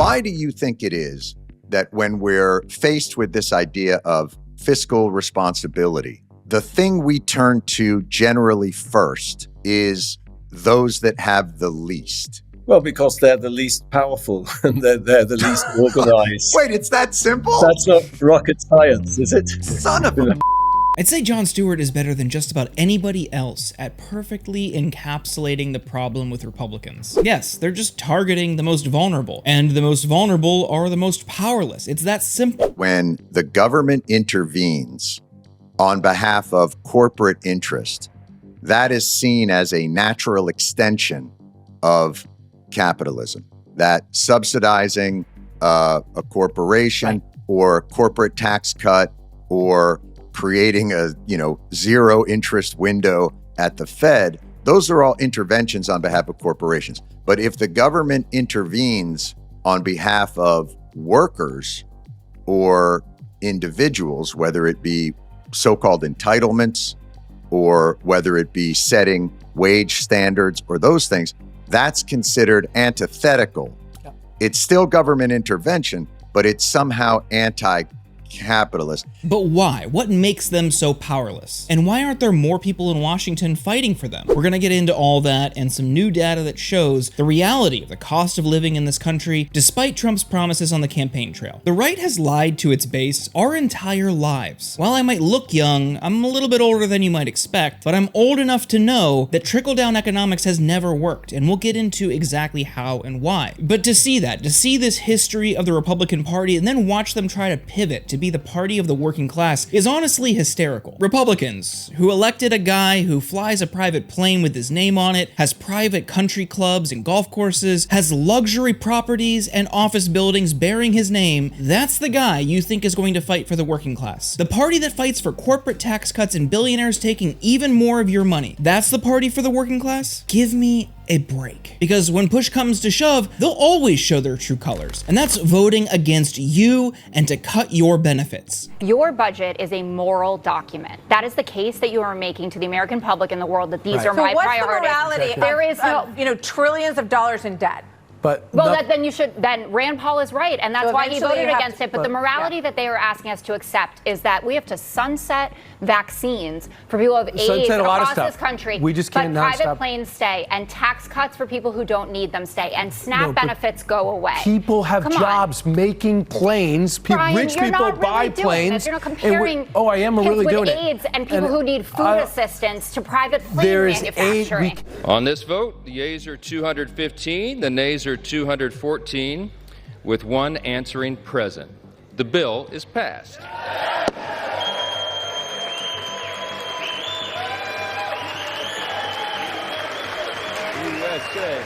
Why do you think it is that when we're faced with this idea of fiscal responsibility, the thing we turn to generally first is those that have the least? Well, because they're the least powerful and they're the least organized. Wait, it's that simple? That's not rocket science, is it? Son of a... I'd say Jon Stewart is better than just about anybody else at perfectly encapsulating the problem with Republicans. Yes, they're just targeting the most vulnerable, and the most vulnerable are the most powerless. It's that simple. When the government intervenes on behalf of corporate interest, that is seen as a natural extension of capitalism. That subsidizing a corporation or corporate tax cut or creating a zero interest window at the Fed, those are all interventions on behalf of corporations. But if the government intervenes on behalf of workers or individuals, whether it be so-called entitlements or whether it be setting wage standards or those things, that's considered antithetical. Yeah. It's still government intervention, but it's somehow anti-capitalist. But why? What makes them so powerless? And why aren't there more people in Washington fighting for them? We're gonna get into all that and some new data that shows the reality of the cost of living in this country, despite Trump's promises on the campaign trail. The right has lied to its base our entire lives. While I might look young, I'm a little bit older than you might expect, but I'm old enough to know that trickle-down economics has never worked, and we'll get into exactly how and why. But to see this history of the Republican Party and then watch them try to pivot to be the party of the working class is honestly hysterical. Republicans, who elected a guy who flies a private plane with his name on it, has private country clubs and golf courses, has luxury properties and office buildings bearing his name, that's the guy you think is going to fight for the working class. The party that fights for corporate tax cuts and billionaires taking even more of your money, that's the party for the working class? Give me a break. Because when push comes to shove, they'll always show their true colors, and that's voting against you and to cut your benefits. Your budget is a moral document. That is the case that you are making to the American public and the world that these are my priorities. What's the morality there is no, trillions of dollars in debt? Then Rand Paul is right, and that's why he voted against it. But the morality that they are asking us to accept is that we have to sunset vaccines for people of age across this country. We just can't but private planes stay, and tax cuts for people who don't need them stay, and SNAP benefits go away. People have jobs making planes. Brian, rich people buy planes. You're not comparing I am kids really with doing AIDS and people who need food assistance to private plane manufacturing. On this vote, the yeas are 215, the nays are 214, with one answering present. The bill is passed. USA.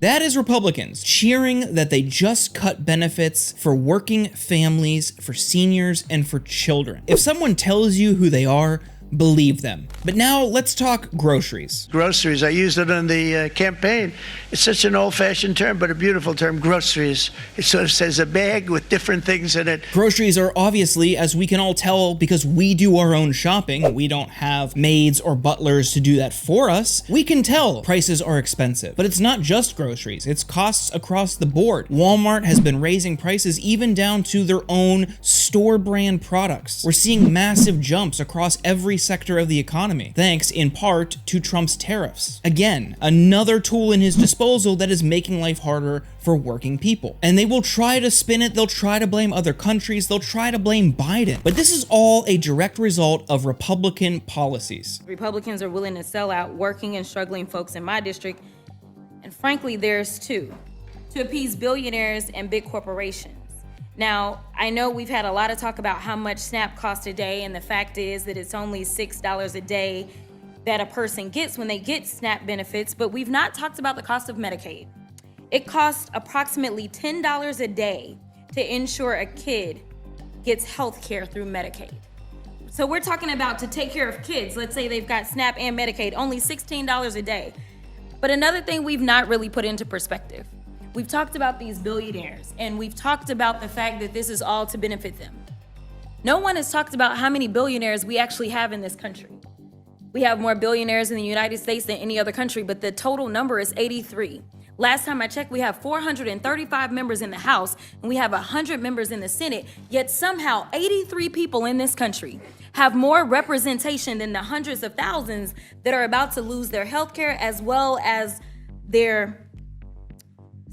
That is Republicans cheering that they just cut benefits for working families, for seniors, and for children. If someone tells you who they are, believe them. But now let's talk groceries. Groceries, I used it on the campaign. It's such an old-fashioned term, but a beautiful term, groceries. It sort of says a bag with different things in it. Groceries are obviously, as we can all tell, because we do our own shopping. We don't have maids or butlers to do that for us. We can tell prices are expensive, but it's not just groceries. It's costs across the board. Walmart has been raising prices even down to their own store brand products. We're seeing massive jumps across every sector of the economy, thanks in part to Trump's tariffs. Again, another tool in his disposal that is making life harder for working people. And they will try to spin it, they'll try to blame other countries, they'll try to blame Biden. But this is all a direct result of Republican policies. Republicans are willing to sell out working and struggling folks in my district, and frankly, theirs too, to appease billionaires and big corporations. Now, I know we've had a lot of talk about how much SNAP costs a day, and the fact is that it's only $6 a day that a person gets when they get SNAP benefits, but we've not talked about the cost of Medicaid. It costs approximately $10 a day to ensure a kid gets health care through Medicaid. So we're talking about to take care of kids, let's say they've got SNAP and Medicaid, only $16 a day. But another thing we've not really put into perspective, we've talked about these billionaires, and we've talked about the fact that this is all to benefit them. No one has talked about how many billionaires we actually have in this country. We have more billionaires in the United States than any other country, but the total number is 83. Last time I checked, we have 435 members in the House and we have 100 members in the Senate, yet somehow 83 people in this country have more representation than the hundreds of thousands that are about to lose their health care as well as their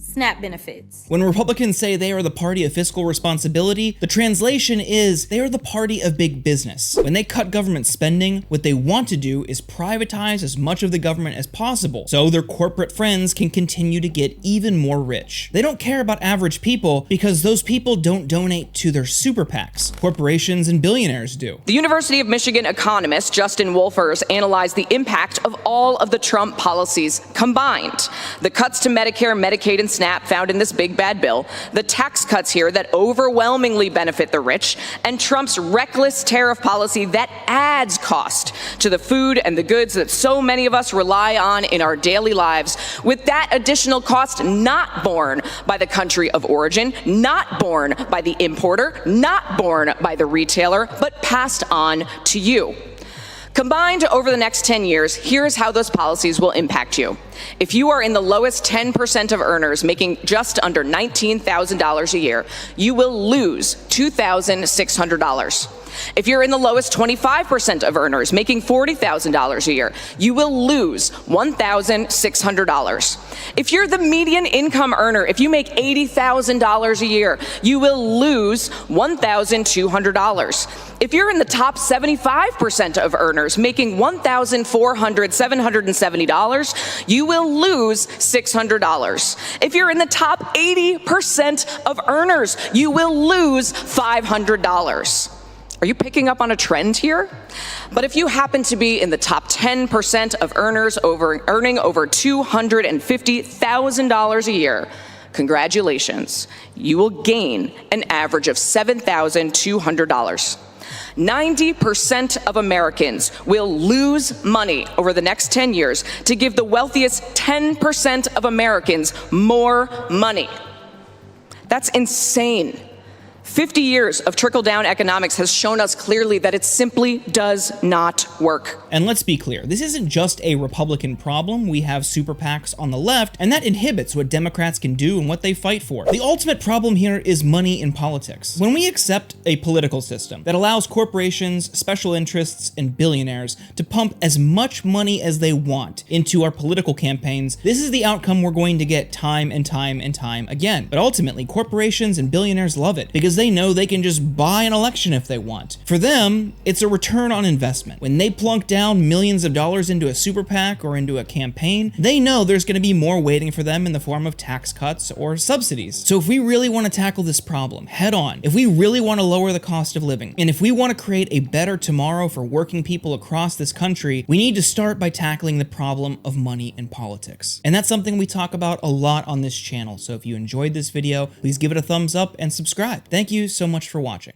SNAP benefits. When Republicans say they are the party of fiscal responsibility, the translation is they are the party of big business. When they cut government spending, what they want to do is privatize as much of the government as possible so their corporate friends can continue to get even more rich. They don't care about average people because those people don't donate to their super PACs. Corporations and billionaires do. The University of Michigan economist Justin Wolfers analyzed the impact of all of the Trump policies combined. The cuts to Medicare, Medicaid, and SNAP found in this big bad bill, the tax cuts here that overwhelmingly benefit the rich, and Trump's reckless tariff policy that adds cost to the food and the goods that so many of us rely on in our daily lives, with that additional cost not borne by the country of origin, not borne by the importer, not borne by the retailer, but passed on to you. Combined over the next 10 years, here's how those policies will impact you. If you are in the lowest 10% of earners making just under $19,000 a year, you will lose $2,600. If you're in the lowest 25% of earners making $40,000 a year, you will lose $1,600. If you're the median income earner, if you make $80,000 a year, you will lose $1,200. If you're in the top 75% of earners making $1,770, you will lose $600. If you're in the top 80% of earners, you will lose $500. Are you picking up on a trend here? But if you happen to be in the top 10% of earners earning over $250,000 a year, congratulations, you will gain an average of $7,200. 90% of Americans will lose money over the next 10 years to give the wealthiest 10% of Americans more money. That's insane. 50 years of trickle-down economics has shown us clearly that it simply does not work. And let's be clear, this isn't just a Republican problem. We have super PACs on the left, and that inhibits what Democrats can do and what they fight for. The ultimate problem here is money in politics. When we accept a political system that allows corporations, special interests, and billionaires to pump as much money as they want into our political campaigns, this is the outcome we're going to get time and time and time again. But ultimately, corporations and billionaires love it because they know they can just buy an election if they want. For them, it's a return on investment. When they plunk down millions of dollars into a super PAC or into a campaign, they know there's going to be more waiting for them in the form of tax cuts or subsidies. So if we really want to tackle this problem head on, if we really want to lower the cost of living, and if we want to create a better tomorrow for working people across this country, we need to start by tackling the problem of money in politics. And that's something we talk about a lot on this channel. So if you enjoyed this video, please give it a thumbs up and subscribe. Thank you so much for watching.